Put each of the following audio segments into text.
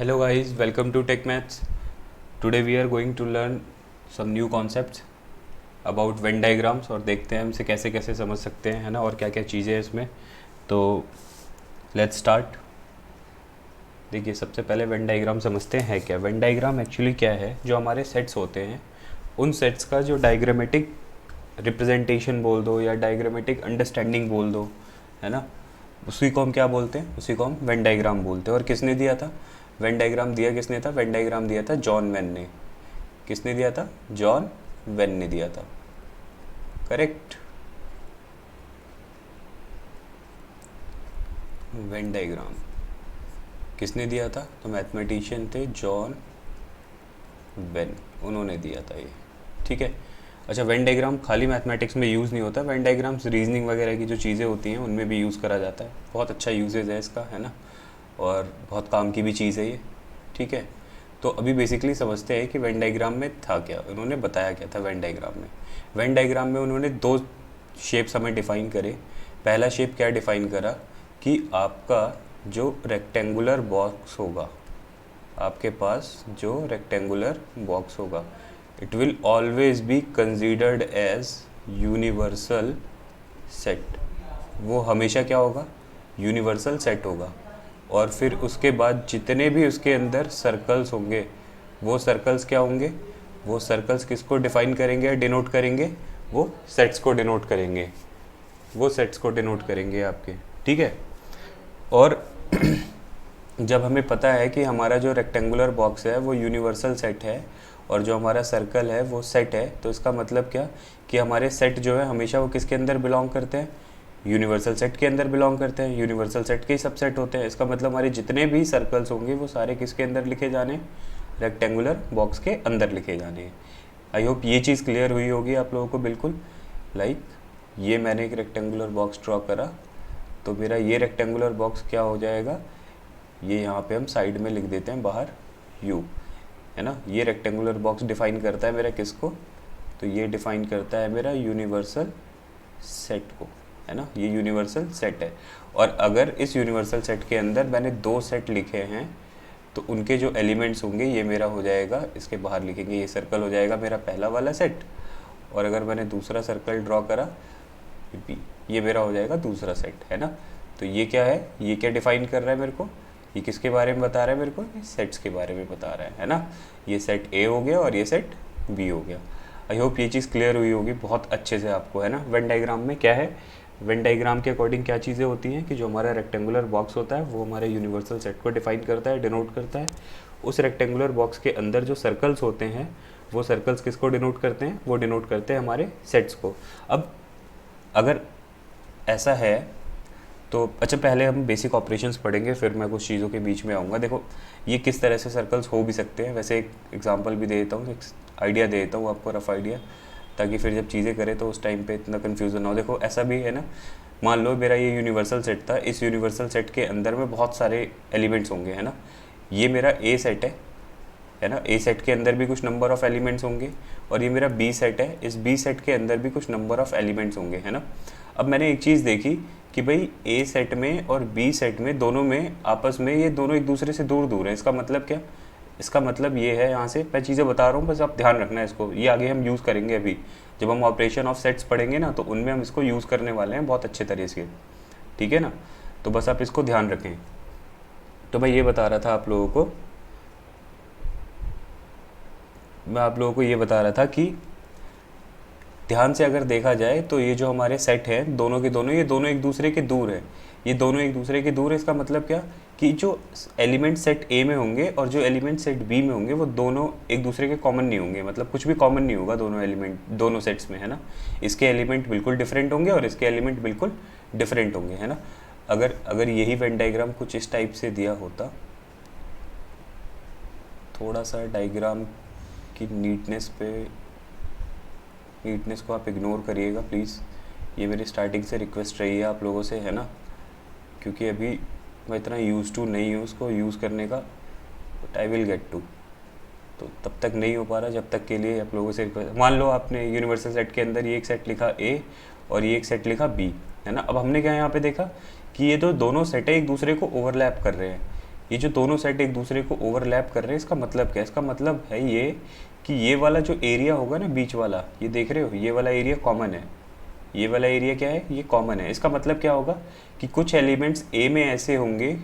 Hello guys, welcome to Tech Maths. Today we are going to learn some new concepts about Venn diagrams और देखते हैं हम इसे कैसे कैसे समझ सकते हैं, है ना, और क्या क्या चीज़ें हैं इसमें. तो लेट्स स्टार्ट. देखिए, सबसे पहले वेन डायग्राम समझते हैं. क्या वेन डायग्राम एक्चुअली क्या है? जो हमारे सेट्स होते हैं उन सेट्स का जो डायग्रामेटिक रिप्रेजेंटेशन बोल दो या डायग्रामेटिक अंडरस्टैंडिंग बोल दो, है ना, उसी को हम क्या बोलते हैं? उसी को हम वेन डायग्राम बोलते हैं. और किसने दिया था वेन डायग्राम? दिया किसने था वेन डायग्राम? दिया था जॉन वेन ने. किसने दिया था? जॉन वेन ने दिया था. करेक्ट. वेन डायग्राम किसने दिया था? तो मैथमेटिशियन थे जॉन वेन, उन्होंने दिया था ये. ठीक है. अच्छा, वेन डायग्राम खाली मैथमेटिक्स में यूज़ नहीं होता. वेन डायग्राम्स रीजनिंग वगैरह की जो चीज़ें होती हैं उनमें भी यूज़ करा जाता है. बहुत अच्छा यूजेज है इसका, है ना, और बहुत काम की भी चीज़ है ये. ठीक है. तो अभी बेसिकली समझते हैं कि वेन डायग्राम में था क्या, उन्होंने बताया क्या था वेन डायग्राम में. वेन डायग्राम में उन्होंने दो शेप्स हमें डिफ़ाइन करे. पहला शेप क्या डिफ़ाइन करा कि आपका जो रेक्टेंगुलर बॉक्स होगा, आपके पास जो रेक्टेंगुलर बॉक्स होगा, it will always be considered as universal set. वो हमेशा क्या होगा? यूनिवर्सल सेट होगा. और फिर उसके बाद जितने भी उसके अंदर सर्कल्स होंगे, वो सर्कल्स क्या होंगे? वो सर्कल्स किसको डिफाइन करेंगे, डिनोट करेंगे? वो सेट्स को डिनोट करेंगे. वो सेट्स को डिनोट करेंगे आपके. ठीक है. और जब हमें पता है कि हमारा जो रेक्टेंगुलर बॉक्स है वो यूनिवर्सल सेट है और जो हमारा सर्कल है वो सेट है, तो इसका मतलब क्या कि हमारे सेट जो है हमेशा वो किसके अंदर बिलोंग करते हैं? यूनिवर्सल सेट के अंदर बिलोंग करते हैं. यूनिवर्सल सेट के ही सबसेट होते हैं. इसका मतलब हमारे जितने भी सर्कल्स होंगे वो सारे किसके अंदर लिखे जाने? रेक्टेंगुलर बॉक्स के अंदर लिखे जाने हैं. आई होप ये चीज़ क्लियर हुई होगी आप लोगों को. बिल्कुल. लाइक ये मैंने एक रेक्टेंगुलर बॉक्स ड्रॉ करा, तो मेरा ये रेक्टेंगुलर बॉक्स क्या हो जाएगा? ये यहाँ पे हम साइड में लिख देते हैं बाहर यू, है ना. ये रेक्टेंगुलर बॉक्स डिफाइन करता है मेरा किसको? तो ये डिफाइन करता है मेरा यूनिवर्सल सेट को, है ना. ये यूनिवर्सल सेट है. और अगर इस यूनिवर्सल सेट के अंदर मैंने दो सेट लिखे हैं तो उनके जो एलिमेंट्स होंगे ये मेरा हो जाएगा, इसके बाहर लिखेंगे, ये सर्कल हो जाएगा मेरा पहला वाला सेट. और अगर मैंने दूसरा सर्कल ड्रॉ करा, ये मेरा हो जाएगा दूसरा सेट, है ना. तो ये क्या है? ये क्या डिफाइन कर रहा है मेरे को? ये किसके बारे में बता रहा है मेरे को? ये सेट्स के बारे में बता रहा है ना. ये सेट ए हो गया और ये सेट बी हो गया. आई होप ये चीज़ क्लियर हुई होगी बहुत अच्छे से आपको, है ना. वेन डायग्राम में क्या है? वेन डायग्राम के अकॉर्डिंग क्या चीज़ें होती हैं कि जो हमारा रेक्टेंगुलर बॉक्स होता है वो हमारे यूनिवर्सल सेट को डिफाइन करता है, डिनोट करता है. उस रेक्टेंगुलर बॉक्स के अंदर जो सर्कल्स होते हैं वो सर्कल्स किसको डिनोट करते हैं? वो डिनोट करते हैं हमारे सेट्स को. अब अगर ऐसा है तो अच्छा, पहले हम बेसिक ऑपरेशंस पढ़ेंगे, फिर मैं कुछ चीज़ों के बीच में आऊँगा. देखो, ये किस तरह से सर्कल्स हो भी सकते हैं. वैसे एक एग्जांपल भी दे देता हूँ, एक आइडिया दे देता हूँ आपको, रफ आइडिया, ताकि फिर जब चीज़ें करें तो उस टाइम पे इतना कन्फ्यूज़न ना हो. देखो, ऐसा भी है ना, मान लो मेरा ये यूनिवर्सल सेट था. इस यूनिवर्सल सेट के अंदर में बहुत सारे एलिमेंट्स होंगे, है ना. ये मेरा ए सेट है ना. ए सेट के अंदर भी कुछ नंबर ऑफ़ एलिमेंट्स होंगे. और ये मेरा बी सेट है. इस बी सेट के अंदर भी कुछ नंबर ऑफ़ एलिमेंट्स होंगे, है ना. अब मैंने एक चीज़ देखी कि भाई ए सेट में और बी सेट में दोनों में आपस में ये दोनों एक दूसरे से दूर दूर हैं. इसका मतलब क्या? इसका मतलब ये है, यहाँ से मैं चीज़ें बता रहा हूँ, बस आप ध्यान रखना है इसको. ये आगे हम यूज़ करेंगे. अभी जब हम ऑपरेशन ऑफ सेट्स पढ़ेंगे ना, तो उनमें हम इसको यूज़ करने वाले हैं बहुत अच्छे तरीके से. ठीक है ना. तो बस आप इसको ध्यान रखें. तो मैं ये बता रहा था आप लोगों को, मैं आप लोगों को ये बता रहा था कि ध्यान से अगर देखा जाए तो ये जो हमारे सेट हैं दोनों के दोनों, ये दोनों एक दूसरे के दूर है. ये दोनों एक दूसरे के दूर है. इसका मतलब क्या कि जो एलिमेंट सेट ए में होंगे और जो एलिमेंट सेट बी में होंगे वो दोनों एक दूसरे के कॉमन नहीं होंगे. मतलब कुछ भी कॉमन नहीं होगा दोनों एलिमेंट, दोनों सेट्स में, है ना. इसके एलिमेंट बिल्कुल डिफरेंट होंगे और इसके एलिमेंट बिल्कुल डिफरेंट होंगे, है ना. अगर यही वेन डायग्राम कुछ इस टाइप से दिया होता, थोड़ा सा डायग्राम की नीटनेस को आप इग्नोर करिएगा प्लीज़. ये मेरी स्टार्टिंग से रिक्वेस्ट रही है आप लोगों से, है ना, क्योंकि अभी मैं इतना यूज़ टू नहीं हूँ उसको यूज़ करने का, but I will get to. तो तब तक नहीं हो पा रहा जब तक के लिए आप लोगों से रिक्वेस्ट. मान लो आपने यूनिवर्सल सेट के अंदर ये एक सेट लिखा ए और ये एक सेट लिखा बी, है ना. अब हमने क्या यहाँ पे देखा कि ये दोनों सेट है एक दूसरे को ओवरलैप कर रहे हैं. ये जो दोनों सेट एक दूसरे को ओवरलैप कर रहे हैं, इसका मतलब क्या है? इसका मतलब है ये कि ये वाला जो एरिया होगा ना बीच वाला, ये देख रहे हो, ये वाला एरिया कॉमन है, ये वाला एरिया क्या है, ये कॉमन है। इसका मतलब क्या होगा कि कुछ एलिमेंट्स ए में ऐसे होंगे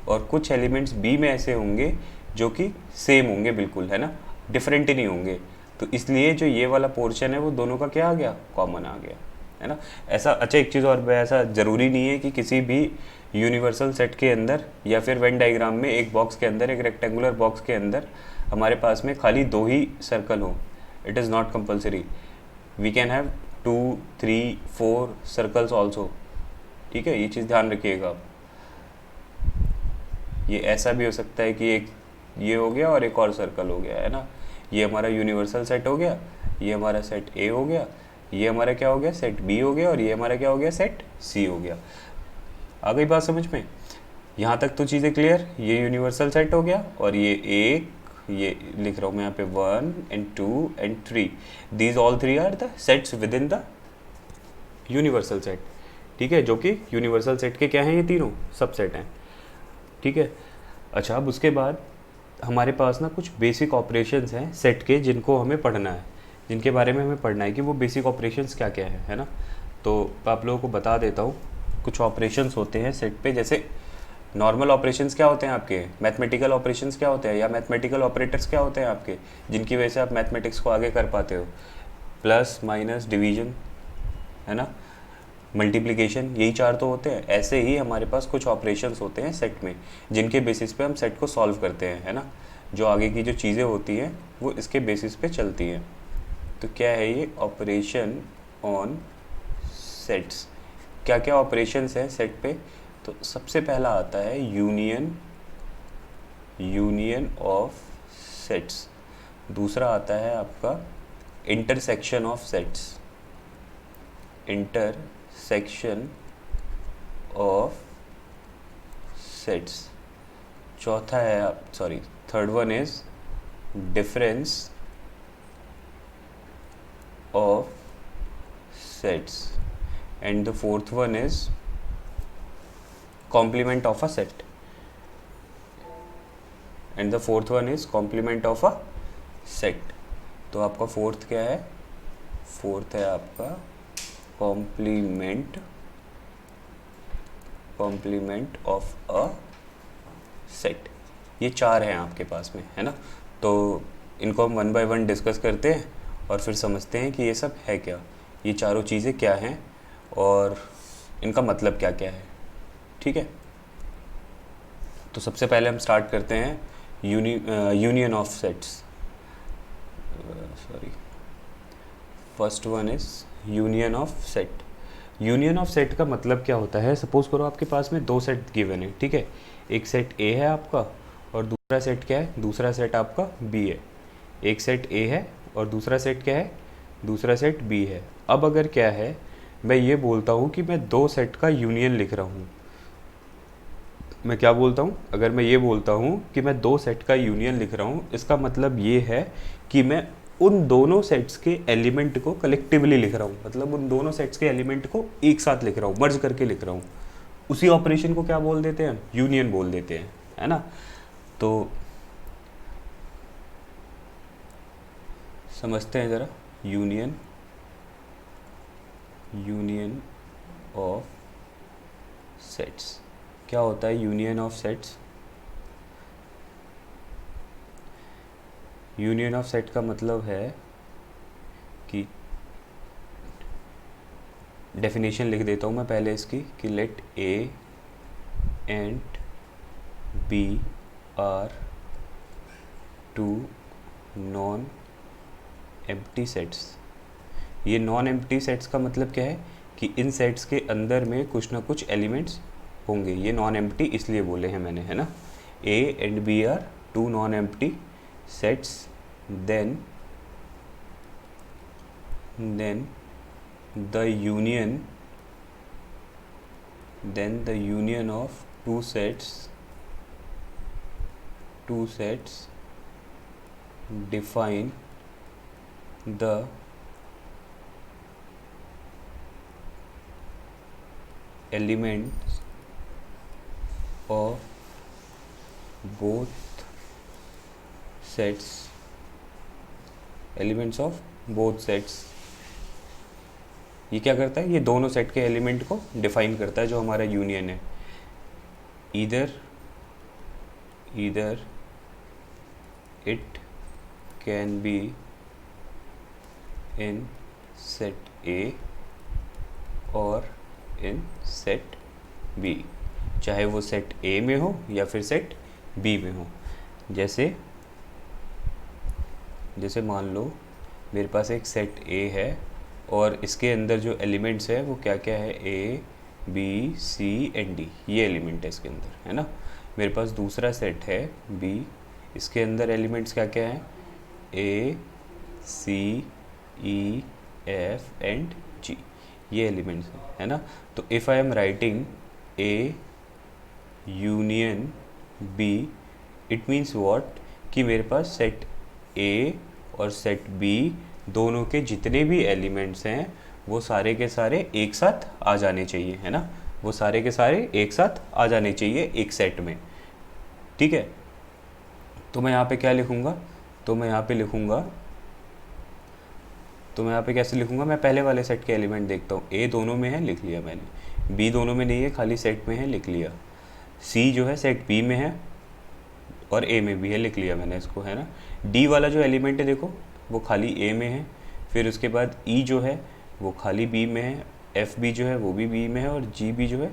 और कुछ एलिमेंट्स बी में ऐसे होंगे जो कि सेम होंगे बिल्कुल, है ना, डिफरेंट ही नहीं होंगे। तो इसलिए जो ये वाला पोर्शन है वो दोनों का क्या आ गया, कॉमन आ गया, है ना। ऐसा, अच्छा एक चीज़ और, ऐसा ज़रूरी नहीं है कि किसी भी यूनिवर्सल सेट के अंदर या फिर वेन डायग्राम में एक बॉक्स के अंदर, एक रेक्टेंगुलर बॉक्स के अंदर हमारे पास में खाली 2 ही सर्कल हो। It is not compulsory, we can have 2, 3, 4 circles also, ठीक है, ये चीज़ ध्यान रखिएगा आप। ये ऐसा भी हो सकता है कि एक ये हो गया और एक और सर्कल हो गया, है ना। ये हमारा यूनिवर्सल सेट हो गया, ये हमारा सेट ए हो गया, ये हमारा क्या हो गया, सेट बी हो गया, और ये हमारा क्या हो गया, सेट सी हो गया। आ गई बात समझ में? यहाँ तक तो चीज़ें क्लियर। ये यूनिवर्सल सेट हो गया और ये एक, ये लिख रहा हूँ मैं यहाँ पे 1 and 2 and 3, these all 3 are the sets within the universal set, ठीक है, जो कि यूनिवर्सल सेट के क्या हैं, ये तीनों सबसेट हैं, ठीक है। अच्छा, अब उसके बाद हमारे पास ना कुछ बेसिक ऑपरेशंस हैं सेट के, जिनको हमें पढ़ना है, जिनके बारे में हमें पढ़ना है कि वो बेसिक ऑपरेशंस क्या क्या है ना। तो आप लोगों को बता देता हूँ, कुछ ऑपरेशंस होते हैं सेट पे, जैसे नॉर्मल ऑपरेशंस क्या होते हैं आपके, मैथमेटिकल ऑपरेशंस क्या होते हैं, या मैथमेटिकल ऑपरेटर्स क्या होते हैं आपके, जिनकी वजह से आप मैथमेटिक्स को आगे कर पाते हो। प्लस, माइनस, डिवीजन, है ना, मल्टीप्लिकेशन, यही 4 तो होते हैं। ऐसे ही हमारे पास कुछ ऑपरेशंस होते हैं सेट में, जिनके बेसिस पे हम सेट को सॉल्व करते हैं, है ना। जो आगे की जो चीज़ें होती हैं वो इसके बेसिस पे चलती हैं। तो क्या है ये ऑपरेशन ऑन सेट्स, क्या क्या ऑपरेशंस हैं सेट पे? तो सबसे पहला आता है यूनियन ऑफ सेट्स, दूसरा आता है आपका intersection of sets, intersection of sets, चौथा है आप, sorry, third one is difference of sets, and the fourth one is complement of a set, and the fourth one is complement of a set। तो आपका fourth क्या है, fourth है आपका complement of a set. ये 4 हैं आपके पास में, है ना। तो इनको हम 1 by 1 डिस्कस करते हैं और फिर समझते हैं कि ये सब है क्या, ये चारों चीज़ें क्या हैं और इनका मतलब क्या क्या है, ठीक है। तो सबसे पहले हम स्टार्ट करते हैं union of sets, sorry, first one is union of set. Union of set का मतलब क्या होता है, सपोज करो आपके पास में 2 सेट गिवन है, ठीक है, एक सेट ए है आपका और दूसरा सेट क्या है, दूसरा सेट आपका बी है। एक सेट ए है और दूसरा सेट क्या है, दूसरा सेट बी है। अब अगर क्या है, मैं ये बोलता हूँ कि मैं 2 सेट का यूनियन लिख रहा हूँ, मैं क्या बोलता हूँ, अगर मैं ये बोलता हूँ कि मैं 2 सेट का यूनियन लिख रहा हूँ, इसका मतलब ये है कि मैं उन दोनों सेट्स के एलिमेंट को कलेक्टिवली लिख रहा हूँ, मतलब उन दोनों सेट्स के एलिमेंट को एक साथ लिख रहा हूँ, मर्ज करके लिख रहा हूँ। उसी ऑपरेशन को क्या बोल देते हैं, यूनियन बोल देते हैं, है ना। तो समझते हैं ज़रा, यूनियन ऑफ सेट्स क्या होता है। Union of sets, union of set का मतलब है कि, डेफिनेशन लिख देता हूँ मैं पहले इसकी, कि let A and B are 2 non empty sets. ये नॉन एम्प्टी सेट्स का मतलब क्या है कि इन सेट्स के अंदर में कुछ ना कुछ एलिमेंट्स होंगे। ये नॉन एम्प्टी इसलिए बोले हैं मैंने, है ना। A and B are 2 non empty sets, then the union of two sets define the elements of both sets, elements of both sets. ये क्या करता है, ये दोनों सेट के एलिमेंट को डिफाइन करता है जो हमारा यूनियन है। Either it can be in set ए और इन सेट बी, चाहे वो सेट ए में हो या फिर सेट बी में हो। जैसे मान लो मेरे पास एक सेट ए है और इसके अंदर जो एलिमेंट्स है वो क्या क्या है, A B C and D, ये एलिमेंट है इसके अंदर, है ना। मेरे पास दूसरा सेट है बी, इसके अंदर एलिमेंट्स क्या क्या है, ए सी ई एफ एंड जी, ये एलिमेंट्स है ना। तो if I am writing A union B, it means what, कि मेरे पास सेट ए और सेट बी दोनों के जितने भी एलिमेंट्स हैं वो सारे के सारे एक साथ आ जाने चाहिए, है ना। वो सारे के सारे एक साथ आ जाने चाहिए एक सेट में, ठीक है। तो मैं यहाँ पे क्या लिखूँगा, तो मैं यहाँ पे कैसे लिखूँगा, मैं पहले वाले सेट के एलिमेंट देखता हूँ। ए दोनों में है, लिख लिया मैंने। बी दोनों में नहीं है, खाली सेट में है, लिख लिया। सी जो है सेट बी में है और ए में भी है, लिख लिया मैंने इसको, है ना। डी वाला जो एलिमेंट है देखो वो खाली ए में है, फिर उसके बाद ई जो है वो खाली बी में है, एफ बी जो है वो भी बी में है और जी बी जो है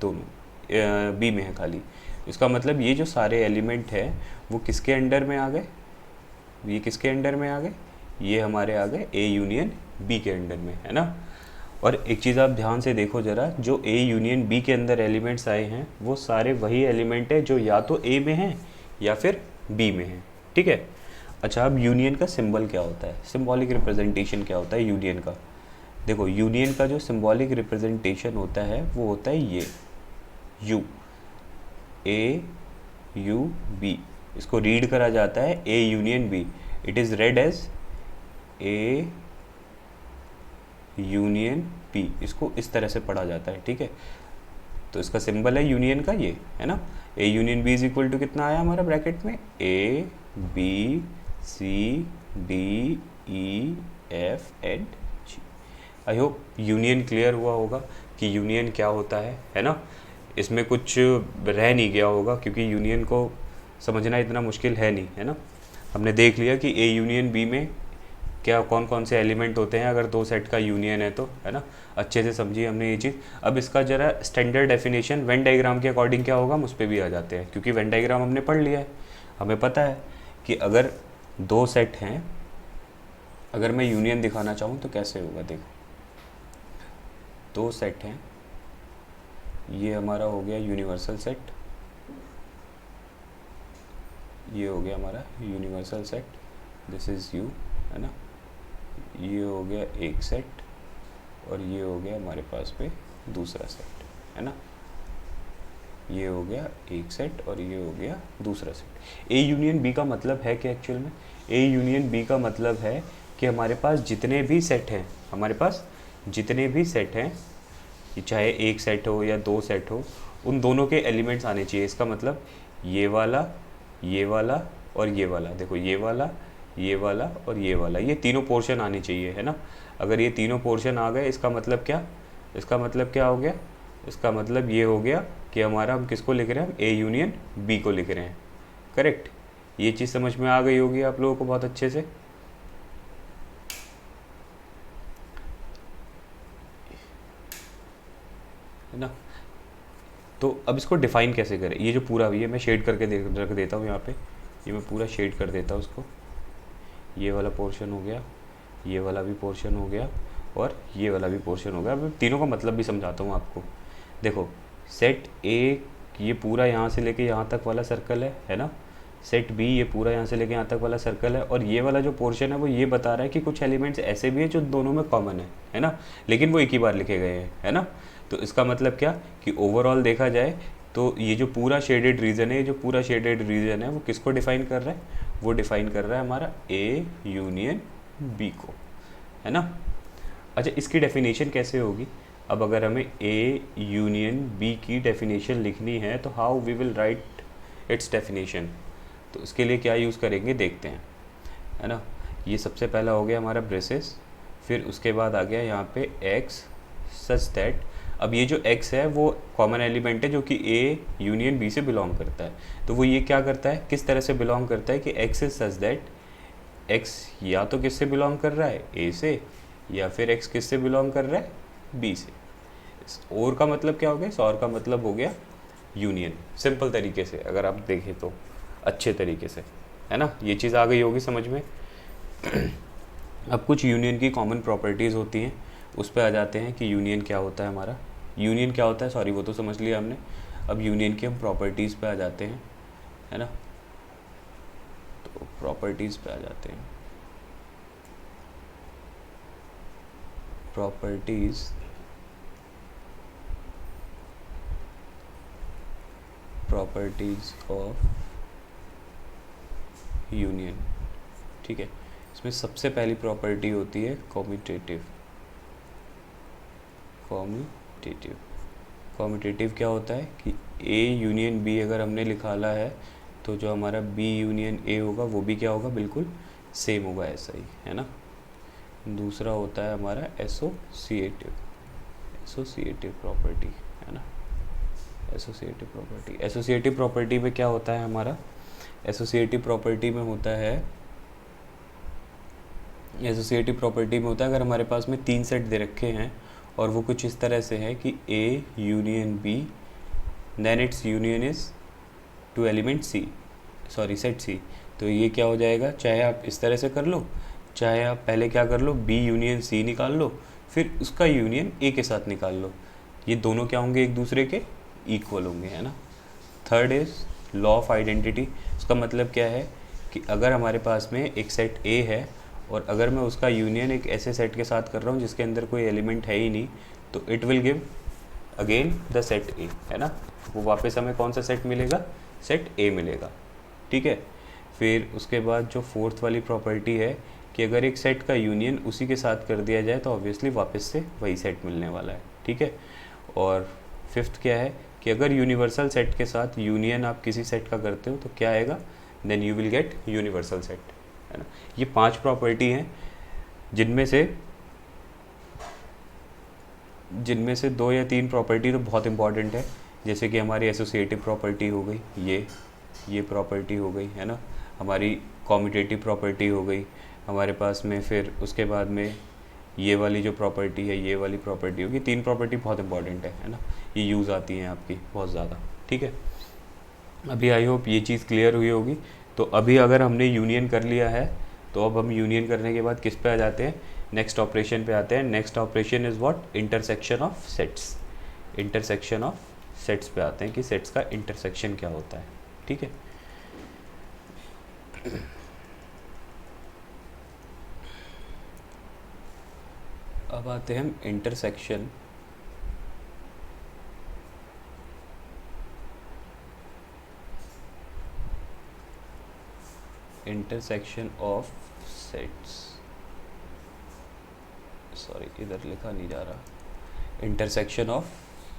दोनों बी में है खाली। इसका मतलब ये जो सारे एलिमेंट है वो किसके अंडर में आ गए, ये किसके अंडर में आ गए, ये हमारे आ गए ए यूनियन बी के अंडर में, है ना। और एक चीज़ आप ध्यान से देखो ज़रा, जो ए यूनियन बी के अंदर एलिमेंट्स आए हैं वो सारे वही एलिमेंट है जो या तो ए में हैं या फिर बी में हैं, ठीक है। अच्छा, अब यूनियन का सिंबल क्या होता है, सिंबॉलिक रिप्रेजेंटेशन क्या होता है यूनियन का। देखो यूनियन का जो सिंबॉलिक रिप्रेजेंटेशन होता है वो होता है ये यू, ए यू बी, इसको रीड करा जाता है A union B. It is read as A union B, इसको इस तरह से पढ़ा जाता है, ठीक है। तो इसका सिंबल है यूनियन का ये, है ना। A union B is equal to कितना आया हमारा ब्रैकेट में, A B C D E F and G. I hope union clear हुआ होगा कि यूनियन क्या होता है ना। इसमें कुछ रह नहीं गया होगा क्योंकि यूनियन को समझना इतना मुश्किल है नहीं, है ना। हमने देख लिया कि ए यूनियन बी में क्या कौन कौन से एलिमेंट होते हैं अगर दो सेट का यूनियन है तो, है ना। अच्छे से समझिए हमने ये चीज़। अब इसका ज़रा स्टैंडर्ड डेफिनेशन वेन डायग्राम के अकॉर्डिंग क्या होगा हम उस पर भी आ जाते हैं, क्योंकि वेन डायग्राम हमने पढ़ लिया है। हमें पता है कि अगर दो सेट हैं, अगर मैं यूनियन दिखाना चाहूँ तो कैसे होगा। देखो दो सेट हैं, ये हमारा हो गया यूनिवर्सल सेट, ये हो गया हमारा universal set, this is you, है ना। ये हो गया एक सेट और ये हो गया हमारे पास पे दूसरा सेट, है ना। ये हो गया एक सेट और ये हो गया दूसरा सेट। ए यूनियन बी का मतलब है कि एक्चुअल में ए यूनियन बी का मतलब है कि हमारे पास जितने भी सेट हैं, हमारे पास जितने भी सेट हैं, चाहे एक सेट हो या दो सेट हो, उन दोनों के एलिमेंट्स आने चाहिए। इसका मतलब ये वाला और ये वाला, देखो ये वाला और ये वाला, ये तीनों पोर्शन आने चाहिए, है ना। अगर ये तीनों पोर्शन आ गए इसका मतलब क्या, इसका मतलब क्या हो गया, इसका मतलब ये हो गया कि हमारा हम किसको लिख रहे हैं, ए यूनियन बी को लिख रहे हैं, करेक्ट। ये चीज़ समझ में आ गई होगी आप लोगों को बहुत अच्छे से, है ना। तो अब इसको डिफाइन कैसे करें, ये जो पूरा ये मैं शेड करके रख देता हूँ यहाँ पे, ये मैं पूरा शेड कर देता हूँ उसको। ये वाला पोर्शन हो गया, ये वाला भी पोर्शन हो गया और ये वाला भी पोर्शन हो गया। अब तीनों का मतलब भी समझाता हूँ आपको। देखो सेट ए ये पूरा यहाँ से लेके यहाँ तक वाला सर्कल है ना। सेट बी ये पूरा यहाँ से लेके यहाँ तक वाला सर्कल है, और ये वाला जो पोर्शन है वो ये बता रहा है कि कुछ एलिमेंट्स ऐसे भी हैं जो दोनों में कॉमन है ना, लेकिन वो एक ही बार लिखे गए हैं, है ना। तो इसका मतलब क्या कि ओवरऑल देखा जाए तो ये जो पूरा शेडेड रीजन है, ये जो पूरा शेडेड रीजन है वो किसको डिफाइन कर रहा है, वो डिफाइन कर रहा है हमारा ए यूनियन बी को, है ना। अच्छा इसकी डेफिनेशन कैसे होगी, अब अगर हमें ए यूनियन बी की डेफिनेशन लिखनी है तो how we will write its definition. तो इसके लिए क्या यूज़ करेंगे देखते हैं, है ना। ये सबसे पहला हो गया हमारा ब्रेसेस, फिर उसके बाद आ गया यहाँ पे एक्स सच दैट। अब ये जो x है वो कॉमन एलिमेंट है जो कि a यूनियन b से बिलोंग करता है। तो वो ये क्या करता है, किस तरह से बिलोंग करता है कि x is such that x या तो किससे बिलोंग कर रहा है, a से, या फिर x किससे बिलोंग कर रहा है, b से। और का मतलब क्या हो गया, इस और का मतलब हो गया यूनियन। सिंपल तरीके से अगर आप देखें तो अच्छे तरीके से, है ना, ये चीज़ आ गई होगी समझ में। अब कुछ यूनियन की कॉमन प्रॉपर्टीज़ होती हैं, उस पर आ जाते हैं कि यूनियन क्या होता है हमारा। यूनियन क्या होता है, सॉरी वो तो समझ लिया हमने। अब यूनियन की हम प्रॉपर्टीज़ पे आ जाते हैं, है ना। तो प्रॉपर्टीज़ पे आ जाते हैं। प्रॉपर्टीज़ ऑफ यूनियन, ठीक है। इसमें सबसे पहली प्रॉपर्टी होती है कॉम्यूटेटिव। कॉम्यूटेटिव क्या होता है कि A यूनियन B अगर हमने निकाला है तो जो हमारा B यूनियन A होगा वो भी क्या होगा, बिल्कुल सेम होगा, ऐसा ही, है ना। दूसरा होता है हमारा एसोसिएटिव प्रॉपर्टी, है ना। एसोसिएटिव प्रॉपर्टी में क्या होता है हमारा, एसोसिएटिव प्रॉपर्टी में होता है अगर हमारे पास में 3 सेट दे रखे हैं और वो कुछ इस तरह से है कि A union B then its union is two element set C। तो ये क्या हो जाएगा, चाहे आप इस तरह से कर लो, चाहे आप पहले क्या कर लो, B यूनियन C निकाल लो, फिर उसका यूनियन A के साथ निकाल लो। ये दोनों क्या होंगे, एक दूसरे के इक्वल होंगे, है ना। Third is law of identity. उसका मतलब क्या है कि अगर हमारे पास में एक सेट A है और अगर मैं उसका यूनियन एक ऐसे सेट के साथ कर रहा हूँ जिसके अंदर कोई एलिमेंट है ही नहीं, तो it will give again the set A, है ना। वो वापस हमें कौन सा सेट मिलेगा, सेट A मिलेगा, ठीक है। फिर उसके बाद जो फोर्थ वाली प्रॉपर्टी है कि अगर एक सेट का यूनियन उसी के साथ कर दिया जाए तो ऑब्वियसली वापस से वही सेट मिलने वाला है, ठीक है। और फिफ्थ क्या है कि अगर यूनिवर्सल सेट के साथ यूनियन आप किसी सेट का करते हो तो क्या आएगा, then you will get universal set, है ना। ये 5 प्रॉपर्टी हैं जिनमें से 2 या 3 प्रॉपर्टी तो बहुत इंपॉर्टेंट है, जैसे कि हमारी एसोसिएटिव प्रॉपर्टी हो गई, ये प्रॉपर्टी हो गई, है ना। हमारी कॉम्यूटेटिव प्रॉपर्टी हो गई हमारे पास में, फिर उसके बाद में ये वाली जो प्रॉपर्टी है, ये वाली प्रॉपर्टी होगी। 3 प्रॉपर्टी बहुत इंपॉर्टेंट है ना, ये यूज़ आती हैं आपकी बहुत ज़्यादा, ठीक है। अभी आई होप ये चीज़ क्लियर हुई होगी। तो अभी अगर हमने यूनियन कर लिया है तो अब हम यूनियन करने के बाद किस पे आ जाते हैं, नेक्स्ट ऑपरेशन पे आते हैं। Next operation is what, intersection of sets. Intersection of sets पे आते हैं कि सेट्स का इंटरसेक्शन क्या होता है, ठीक है। अब आते हैं हम इंटरसेक्शन ऑफ सेट्स। सॉरी इधर लिखा नहीं जा रहा, इंटरसेक्शन ऑफ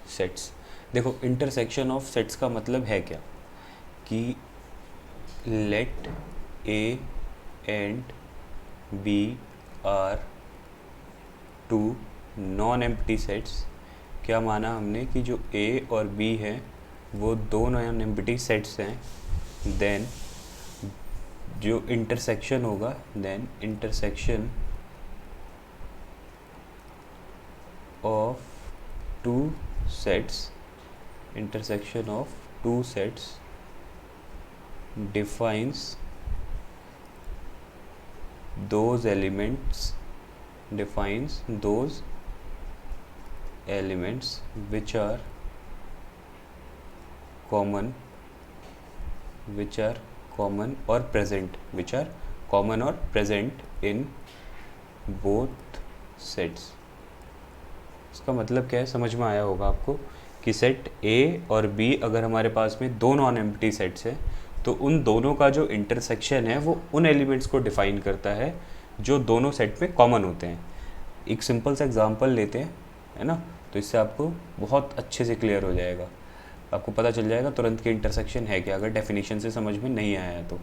सेट्स। देखो इंटरसेक्शन ऑफ सेट्स का मतलब है क्या कि let A and B are 2 non empty sets. क्या माना हमने कि जो A और B है वो 2 नॉन एम्प्टी सेट्स हैं, देन जो इंटरसेक्शन होगा, then intersection of 2 sets defines those elements which are common or present in both sets। इसका मतलब क्या है, समझ में आया होगा आपको कि सेट A और B अगर हमारे पास में 2 नॉन एम्प्टी सेट्स हैं तो उन दोनों का जो इंटरसेक्शन है वो उन एलिमेंट्स को डिफाइन करता है जो दोनों सेट में कॉमन होते हैं। एक सिंपल सा एग्जांपल लेते हैं, है ना, तो इससे आपको बहुत अच्छे से क्लियर हो जाएगा। आपको पता चल जाएगा तुरंत कि इंटरसेक्शन है क्या, अगर डेफिनेशन से समझ में नहीं आया है तो।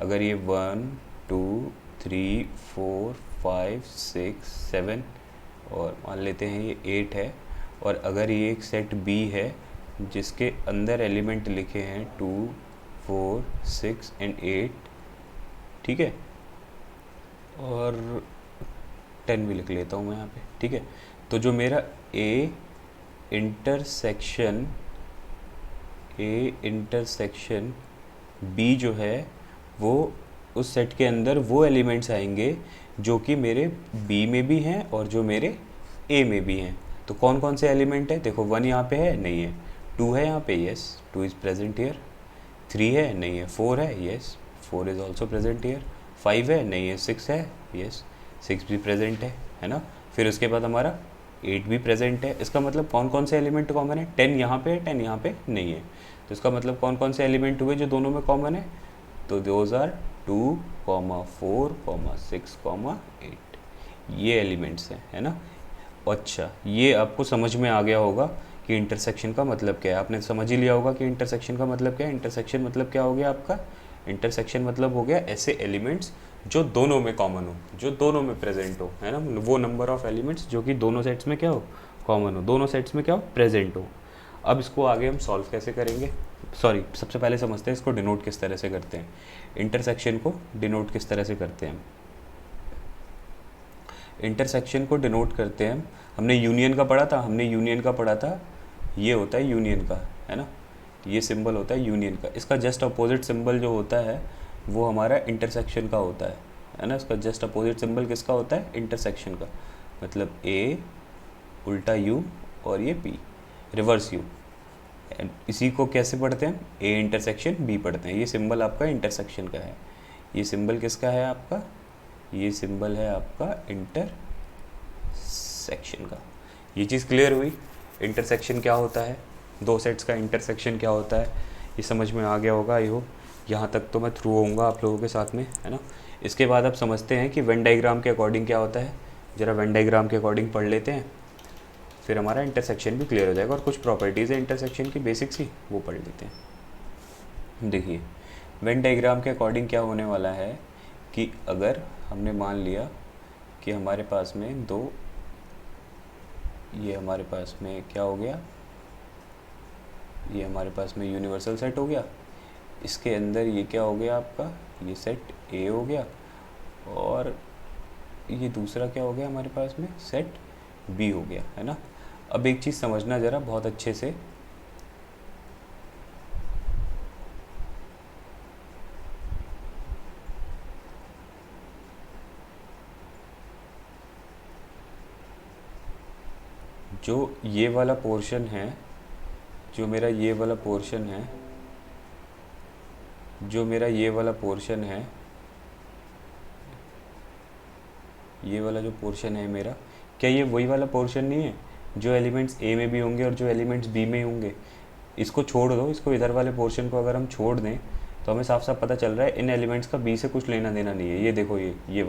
अगर ये 1 2 3 4 5 6 7 और मान लेते हैं ये 8 है, और अगर ये एक सेट बी है जिसके अंदर एलिमेंट लिखे हैं 2 4 6 एंड 8, ठीक है, और 10 भी लिख लेता हूँ मैं यहाँ पे, ठीक है। तो जो मेरा ए इंटरसेक्शन बी जो है वो उस सेट के अंदर वो एलिमेंट्स आएंगे जो कि मेरे बी में भी हैं और जो मेरे ए में भी हैं। तो कौन कौन से एलिमेंट है, देखो 1 यहाँ पे है, नहीं है। 2 है यहाँ पे, यस 2 इज़ प्रेजेंट हियर। 3 है, नहीं है। 4 है, yes 4 is also present here. 5 है, नहीं है। 6 है, यस 6 भी प्रेजेंट है ना। फिर उसके बाद हमारा 8 भी प्रेजेंट है। इसका मतलब कौन कौन से एलिमेंट कॉमन है, 10 यहाँ पे है, 10 यहाँ पे नहीं है। तो इसका मतलब कौन कौन से एलिमेंट हुए जो दोनों में कॉमन है, तो दोज आर 2, 4, 6, 8, ये एलिमेंट्स हैं, है ना। अच्छा, ये आपको समझ में आ गया होगा कि इंटरसेक्शन का मतलब क्या है। आपने समझ ही लिया होगा कि इंटरसेक्शन का मतलब क्या है। इंटरसेक्शन मतलब क्या हो गया आपका, इंटरसेक्शन मतलब हो गया ऐसे एलिमेंट्स जो दोनों में कॉमन हो, जो दोनों में प्रेजेंट हो, है ना। वो नंबर ऑफ एलिमेंट्स जो कि दोनों सेट्स में क्या हो, कॉमन हो, दोनों सेट्स में क्या हो, प्रेजेंट हो। अब इसको आगे हम सॉल्व कैसे करेंगे, सॉरी सबसे पहले समझते हैं इसको डिनोट किस तरह से करते हैं। इंटरसेक्शन को डिनोट किस तरह से करते हैं, इंटरसेक्शन को डिनोट करते हैं। हमने यूनियन का पढ़ा था, ये होता है यूनियन का, है ना। ये सिंबल होता है यूनियन का। इसका जस्ट अपोजिट सिंबल जो होता है वो हमारा इंटरसेक्शन का होता है ना। इसका जस्ट अपोजिट सिंबल किसका होता है, इंटरसेक्शन का। मतलब ए उल्टा यू और ये पी रिवर्स यू। इसी को कैसे पढ़ते हैं, ए इंटरसेक्शन बी पढ़ते हैं। ये सिंबल आपका इंटरसेक्शन का है। ये सिंबल किसका है आपका, ये सिंबल है आपका इंटरसेक्शन का। ये चीज़ क्लियर हुई, इंटरसेक्शन क्या होता है, दो सेट्स का इंटरसेक्शन क्या होता है, ये समझ में आ गया होगा आई होप। यहाँ तक तो मैं थ्रू होऊंगा आप लोगों के साथ में, है ना। इसके बाद आप समझते हैं कि वेन डायग्राम के अकॉर्डिंग क्या होता है। ज़रा वेन डायग्राम के अकॉर्डिंग पढ़ लेते हैं, फिर हमारा इंटरसेक्शन भी क्लियर हो जाएगा। और कुछ प्रॉपर्टीज़ है इंटरसेक्शन की बेसिक सी, वो पढ़ लेते हैं। देखिए वेन डायग्राम के अकॉर्डिंग क्या होने वाला है कि अगर हमने मान लिया कि हमारे पास में दो, ये हमारे पास में क्या हो गया, ये हमारे पास में यूनिवर्सल सेट हो गया। इसके अंदर ये क्या हो गया आपका, ये सेट ए हो गया, और ये दूसरा क्या हो गया हमारे पास में, सेट बी हो गया, है ना। अब एक चीज़ समझना ज़रा बहुत अच्छे से, जो ये वाला पोर्शन है, जो मेरा ये वाला पोर्शन है, जो मेरा ये वाला पोर्शन है, ये वाला जो पोर्शन है मेरा, क्या ये वही वाला पोर्शन नहीं है जो एलिमेंट्स ए में भी होंगे और जो एलिमेंट्स बी में होंगे। इसको छोड़ दो, इसको इधर वाले पोर्शन को अगर हम छोड़ दें तो हमें साफ साफ पता चल रहा है इन एलिमेंट्स का बी से कुछ लेना देना नहीं है। ये देखो ये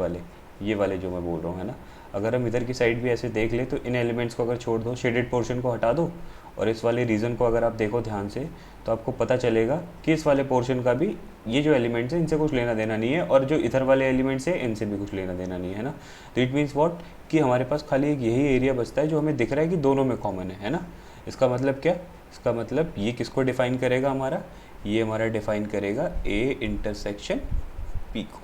वाले जो मैं बोल रहा हूँ, है ना। अगर हम इधर की साइड भी ऐसे देख लें तो इन एलिमेंट्स को अगर छोड़ दो, शेडेड पोर्शन को हटा दो, और इस वाले रीजन को अगर आप देखो ध्यान से, तो आपको पता चलेगा कि इस वाले पोर्शन का भी ये जो एलिमेंट्स हैं इनसे कुछ लेना देना नहीं है, और जो इधर वाले एलिमेंट्स हैं इनसे भी कुछ लेना देना नहीं है ना। तो इट मीन्स व्हाट, कि हमारे पास खाली एक यही एरिया बचता है जो हमें दिख रहा है कि दोनों में कॉमन है ना। इसका मतलब क्या, इसका मतलब ये किसको डिफाइन करेगा हमारा, ये हमारा डिफाइन करेगा ए इंटरसेक्शन बी को,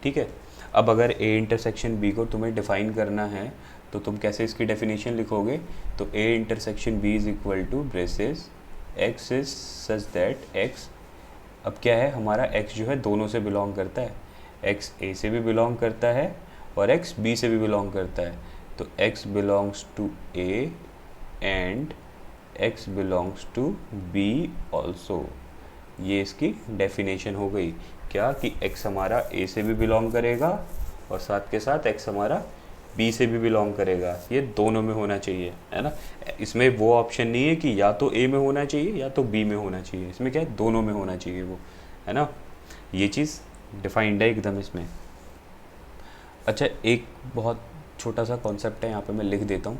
ठीक है। अब अगर ए इंटरसेक्शन बी को तुम्हें डिफाइन करना है तो तुम कैसे इसकी डेफिनेशन लिखोगे, तो A intersection B is equal to braces x is such that x, अब क्या है हमारा एक्स जो है दोनों से बिलोंग करता है, एक्स ए से भी बिलोंग करता है और एक्स बी से भी बिलोंग करता है। तो x belongs to A and x belongs to B also, ये इसकी डेफिनेशन हो गई। क्या कि x हमारा a से भी बिलोंग करेगा और साथ के साथ x हमारा b से भी बिलोंग करेगा, ये दोनों में होना चाहिए, है ना। इसमें वो ऑप्शन नहीं है कि या तो a में होना चाहिए या तो b में होना चाहिए, इसमें क्या है दोनों में होना चाहिए वो, है ना। ये चीज़ डिफाइंड है एकदम इसमें। अच्छा, एक बहुत छोटा सा कॉन्सेप्ट है यहाँ पे मैं लिख देता हूँ।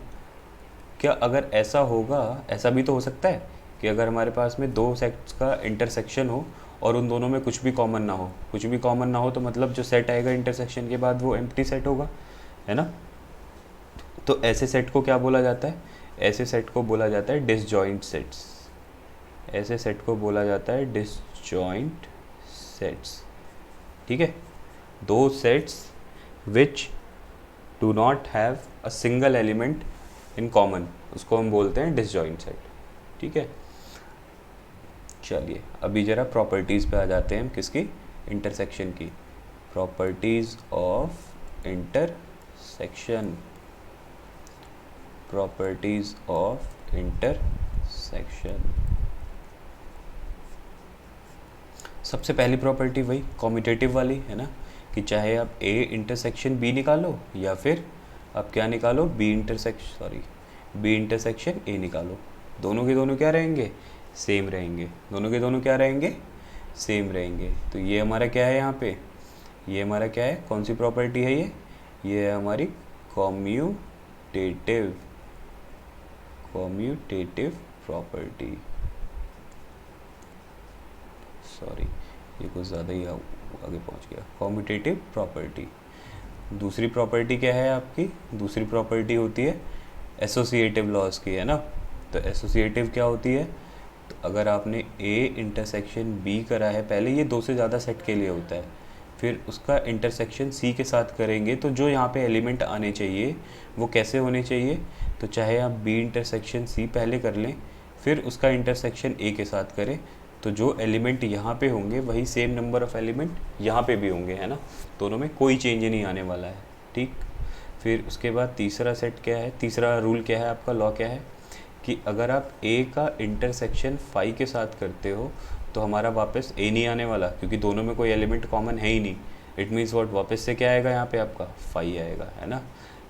क्या अगर ऐसा होगा, ऐसा भी तो हो सकता है कि अगर हमारे पास में दो सेट्स का इंटरसेक्शन हो और उन दोनों में कुछ भी कॉमन ना हो, कुछ भी कॉमन ना हो तो मतलब जो सेट आएगा इंटरसेक्शन के बाद वो एम्प्टी सेट होगा, है ना। तो ऐसे सेट को क्या बोला जाता है, ऐसे सेट को बोला जाता है डिसजॉइंट सेट्स, ऐसे सेट को बोला जाता है डिसजॉइंट सेट्स, ठीक है। दो sets which do not have a single element in common, उसको हम बोलते हैं डिसजॉइंट सेट, ठीक है। चलिए अभी ज़रा प्रॉपर्टीज़ पे आ जाते हैं हम, किसकी, इंटरसेक्शन की। Properties of intersection, properties of intersection. सबसे पहली प्रॉपर्टी वही कॉम्यूटेटिव वाली है ना, कि चाहे आप ए इंटरसेक्शन बी निकालो या फिर आप क्या निकालो, बी इंटरसेक्शन ए निकालो, दोनों के दोनों क्या रहेंगे, सेम रहेंगे, दोनों के दोनों क्या रहेंगे, सेम रहेंगे। तो ये हमारा क्या है यहाँ पे, ये हमारा क्या है, कौन सी प्रॉपर्टी है ये है हमारी कॉम्यूटेटिव प्रॉपर्टी। सॉरी ये कुछ ज़्यादा ही आगे पहुँच गया। Commutative property. दूसरी प्रॉपर्टी क्या है आपकी, दूसरी प्रॉपर्टी होती है एसोसिएटिव लॉज की, है ना। तो एसोसिएटिव क्या होती है, तो अगर आपने ए इंटरसेक्शन बी करा है, पहले ये दो से ज़्यादा सेट के लिए होता है, फिर उसका इंटरसेक्शन सी के साथ करेंगे तो जो यहाँ पे एलिमेंट आने चाहिए वो कैसे होने चाहिए, तो चाहे आप बी इंटरसेक्शन सी पहले कर लें फिर उसका इंटरसेक्शन ए के साथ करें, तो जो एलिमेंट यहाँ पे होंगे वही सेम नंबर ऑफ़ एलिमेंट यहाँ पे भी होंगे, है ना। दोनों में कोई चेंज नहीं आने वाला है, ठीक। फिर उसके बाद तीसरा सेट क्या है, तीसरा रूल क्या है आपका, लॉ क्या है, कि अगर आप ए का इंटरसेक्शन फाई के साथ करते हो तो हमारा वापस ए नहीं आने वाला, क्योंकि दोनों में कोई एलिमेंट कॉमन है ही नहीं। इट मीन्स व्हाट, वापस से क्या आएगा यहाँ पे आपका फाई आएगा, है ना।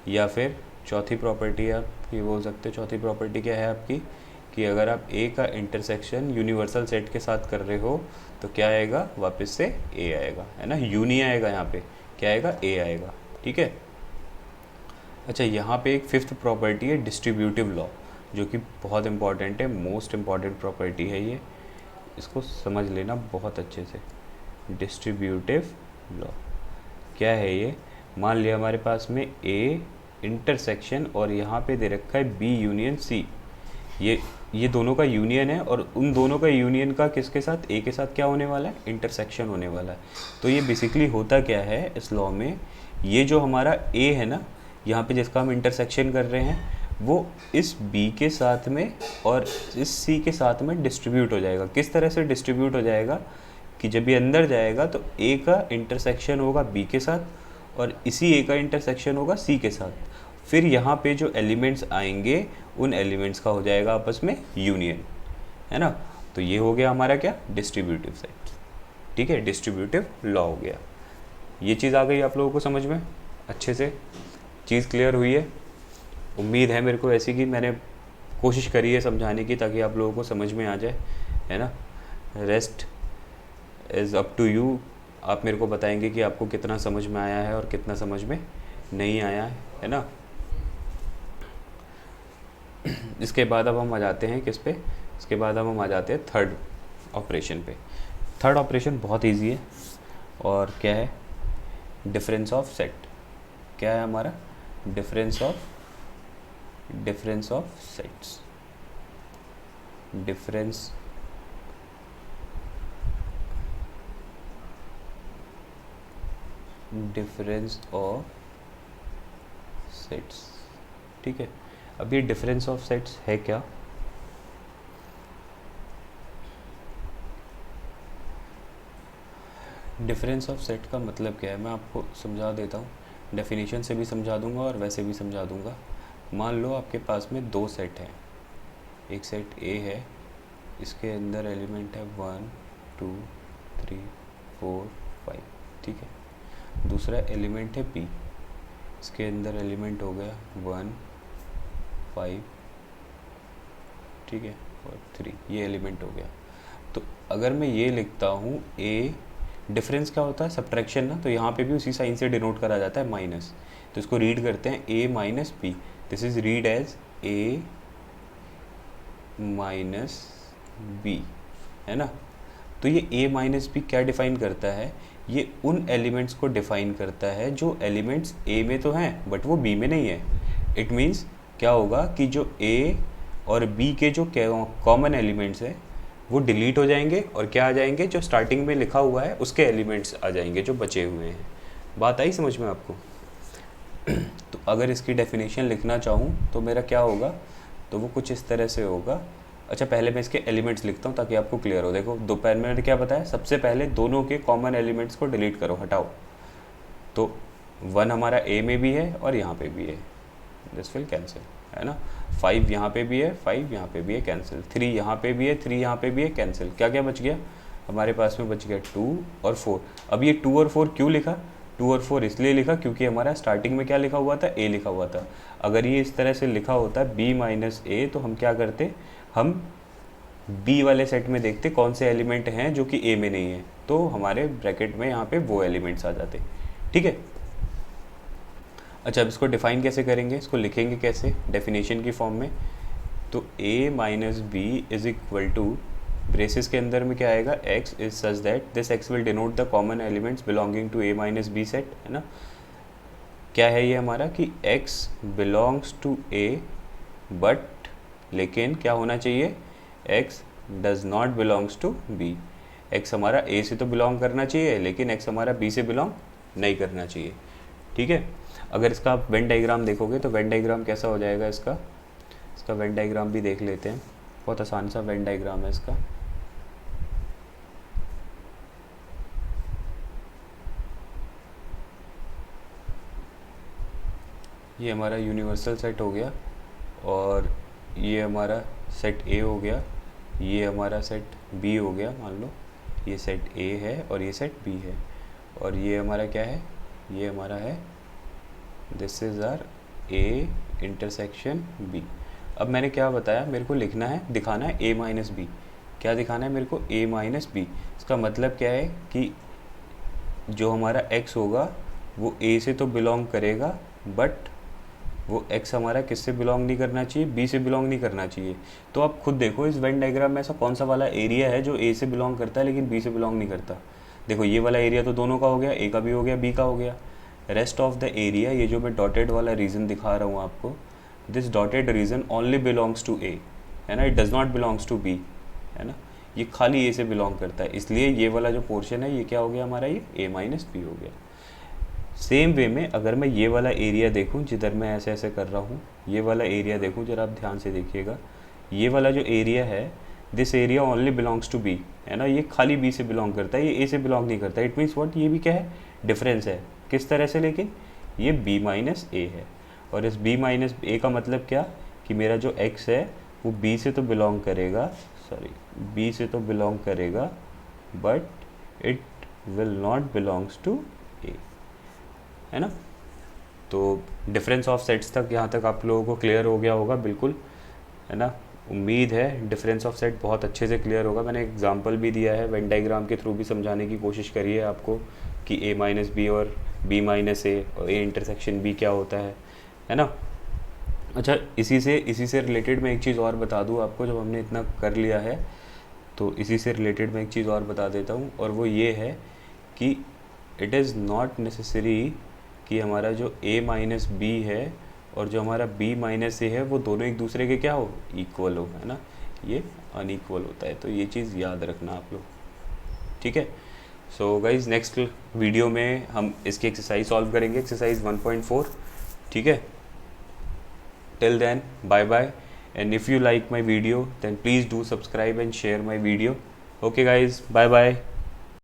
या फिर चौथी प्रॉपर्टी आप ये बोल सकते हो, चौथी प्रॉपर्टी क्या है आपकी, कि अगर आप ए का इंटरसेक्शन यूनिवर्सल सेट के साथ कर रहे हो तो क्या आएगा, वापस से ए आएगा, है ना। यू नहीं आएगा यहाँ पे, क्या आएगा, ए आएगा, ठीक है। अच्छा यहाँ पे एक फिफ्थ प्रॉपर्टी है डिस्ट्रीब्यूटिव लॉ, जो कि बहुत इंपॉर्टेंट है, मोस्ट इम्पॉर्टेंट प्रॉपर्टी है ये, इसको समझ लेना बहुत अच्छे से। डिस्ट्रीब्यूटिव लॉ क्या है ये, मान लिया हमारे पास में ए इंटरसेक्शन और यहाँ पे दे रखा है बी यूनियन सी, ये दोनों का यूनियन है और उन दोनों का यूनियन का किसके साथ, ए के साथ क्या होने वाला है, इंटरसेक्शन होने वाला है। तो ये बेसिकली होता क्या है इस लॉ में, ये जो हमारा ए है ना यहाँ पे जिसका हम इंटरसेक्शन कर रहे हैं, वो इस बी के साथ में और इस सी के साथ में डिस्ट्रीब्यूट हो जाएगा। किस तरह से डिस्ट्रीब्यूट हो जाएगा, कि जब ये अंदर जाएगा तो ए का इंटरसेक्शन होगा बी के साथ और इसी ए का इंटरसेक्शन होगा सी के साथ, फिर यहाँ पे जो एलिमेंट्स आएंगे उन एलिमेंट्स का हो जाएगा आपस में यूनियन, है ना। तो ये हो गया हमारा क्या, डिस्ट्रीब्यूटिव सेट, ठीक है, डिस्ट्रीब्यूटिव लॉ हो गया। ये चीज़ आ गई आप लोगों को समझ में, अच्छे से चीज़ क्लियर हुई है। उम्मीद है मेरे को ऐसी कि मैंने कोशिश करी है समझाने की ताकि आप लोगों को समझ में आ जाए, है ना। Rest is up to you, आप मेरे को बताएंगे कि आपको कितना समझ में आया है और कितना समझ में नहीं आया है ना। इसके बाद अब हम आ जाते हैं किस पे, इसके बाद अब हम आ जाते हैं थर्ड ऑपरेशन पे। थर्ड ऑपरेशन बहुत इजी है और क्या है, डिफरेंस ऑफ सेट। क्या है हमारा, difference of sets, difference of sets, ठीक है। अब ये डिफरेंस ऑफ सेट्स है क्या, डिफरेंस ऑफ सेट का मतलब क्या है, मैं आपको समझा देता हूँ, डेफिनेशन से भी समझा दूंगा और वैसे भी समझा दूंगा। मान लो आपके पास में दो सेट हैं, एक सेट ए है, इसके अंदर एलिमेंट है 1 2 3 4 5, ठीक है। दूसरा एलिमेंट है बी, इसके अंदर एलिमेंट हो गया 1 5, ठीक है, और 3, ये एलिमेंट हो गया। तो अगर मैं ये लिखता हूँ ए, डिफरेंस क्या होता है, सब्ट्रैक्शन ना, तो यहाँ पे भी उसी साइन से डिनोट करा जाता है माइनस, तो इसको रीड करते हैं A minus B, this is read as A minus B, है ना। तो ये ए माइनस बी क्या डिफ़ाइन करता है, ये उन एलिमेंट्स को डिफ़ाइन करता है जो एलिमेंट्स ए में तो हैं बट वो बी में नहीं है। इट मीन्स क्या होगा कि जो ए और बी के जो कॉमन एलिमेंट्स हैं वो डिलीट हो जाएंगे और क्या आ जाएंगे, जो स्टार्टिंग में लिखा हुआ है उसके एलिमेंट्स आ जाएंगे जो बचे हुए हैं। बात आई समझ में आपको? तो अगर इसकी डेफिनेशन लिखना चाहूँ तो मेरा क्या होगा, तो वो कुछ इस तरह से होगा। अच्छा पहले मैं इसके एलिमेंट्स लिखता हूँ ताकि आपको क्लियर हो। देखो दोपहर में मैंने क्या बताया, सबसे पहले दोनों के कॉमन एलिमेंट्स को डिलीट करो, हटाओ। तो 1 हमारा ए में भी है और यहाँ पे भी है, दिस विल कैंसिल, है ना। 5 यहाँ पे भी है, 5 यहाँ पे भी है, कैंसिल। 3 यहाँ पे भी है, 3 यहाँ पे भी है, कैंसिल। क्या क्या बच गया हमारे पास में, बच गया 2 और 4। अब ये 2 और 4 क्यों लिखा, 2 और 4 इसलिए लिखा क्योंकि हमारा स्टार्टिंग में क्या लिखा हुआ था, ए लिखा हुआ था। अगर ये इस तरह से लिखा होता बी माइनस ए, तो हम क्या करते, हम बी वाले सेट में देखते कौन से एलिमेंट हैं जो कि ए में नहीं है, तो हमारे ब्रैकेट में यहाँ पे वो एलिमेंट्स आ जाते, ठीक है। अच्छा अब इसको डिफाइन कैसे करेंगे, इसको लिखेंगे कैसे डेफिनेशन की फॉर्म में। तो a minus B is equal to, braces के अंदर में क्या आएगा, x is such that this x will denote the common elements belonging to a minus B set, है ना। क्या है ये हमारा कि x belongs to a but, लेकिन क्या होना चाहिए, x does not belongs to b। x हमारा a से तो बिलोंग करना चाहिए लेकिन x हमारा b से बिलोंग नहीं करना चाहिए, ठीक है। अगर इसका आप वेन डायग्राम देखोगे तो वेन डायग्राम कैसा हो जाएगा इसका वेन डायग्राम भी देख लेते हैं। बहुत आसान सा वेन डायग्राम है इसका। ये हमारा यूनिवर्सल सेट हो गया और ये हमारा सेट ए हो गया, ये हमारा सेट बी हो गया, मान लो ये सेट ए है और ये सेट बी है, और ये हमारा क्या है, ये हमारा है this is are A intersection B. अब मैंने क्या बताया, मेरे को लिखना है, दिखाना है ए माइनस बी। क्या दिखाना है मेरे को, ए माइनस बी। इसका मतलब क्या है कि जो हमारा x होगा वो a से तो बिलोंग करेगा बट वो x हमारा किससे बिलोंग नहीं करना चाहिए, b से बिलोंग नहीं करना चाहिए। तो आप खुद देखो इस वेन डायग्राम में ऐसा कौन सा वाला एरिया है जो a से बिलोंग करता है लेकिन b से बिलोंग नहीं करता। देखो ये वाला एरिया तो दोनों का हो गया, a का भी हो गया, b का हो गया। रेस्ट ऑफ द एरिया, ये जो मैं डॉटेड वाला रीजन दिखा रहा हूँ आपको, this dotted region only belongs to A, है ना, it does not belongs to B, है ना। ये खाली ए से बिलोंग करता है, इसलिए ये वाला जो पोर्शन है ये क्या हो गया हमारा, ये ए माइनस बी हो गया। सेम वे में अगर मैं ये वाला एरिया देखूँ जिधर मैं ऐसे ऐसे कर रहा हूँ, ये वाला एरिया देखूँ जरा आप ध्यान से देखिएगा, ये वाला जो एरिया है this area only belongs to B, है ना, ये खाली बी से बिलोंग करता है, ये ए से बिलोंग नहीं करता। इट मीन्स व्हाट, ये भी क्या है, डिफरेंस है। किस तरह से, लेकिन ये b माइनस ए है, और इस b माइनस ए का मतलब क्या कि मेरा जो x है वो b से तो बिलोंग करेगा, b से तो बिलोंग करेगा but it will not belongs to a, है ना। तो डिफरेंस ऑफ सेट्स तक यहाँ तक आप लोगों को क्लियर हो गया होगा बिल्कुल, है ना। उम्मीद है डिफरेंस ऑफ सेट बहुत अच्छे से क्लियर होगा। मैंने एग्जांपल भी दिया है, वेन डायग्राम के थ्रू भी समझाने की कोशिश करी है आपको कि a माइनस बी और b माइनस ए और a इंटरसेक्शन b क्या होता है ना। अच्छा इसी से रिलेटेड मैं एक चीज़ और बता दूँ आपको, जब हमने इतना कर लिया है तो इसी से रिलेटेड मैं एक चीज़ और बता देता हूँ, और वो ये है कि इट इज़ नॉट नेसेसरी कि हमारा जो a माइनस बी है और जो हमारा b माइनस ए है वो दोनों एक दूसरे के क्या हो, इक्वल हो, है ना। ये अनइक्वल होता है, तो ये चीज़ याद रखना आप लोग, ठीक है। सो गाइज नेक्स्ट वीडियो में हम इसकी एक्सरसाइज सॉल्व करेंगे, एक्सरसाइज 1.4, ठीक है। Till then bye bye, and if you like my video then please do subscribe and share my video. Okay guys, bye bye.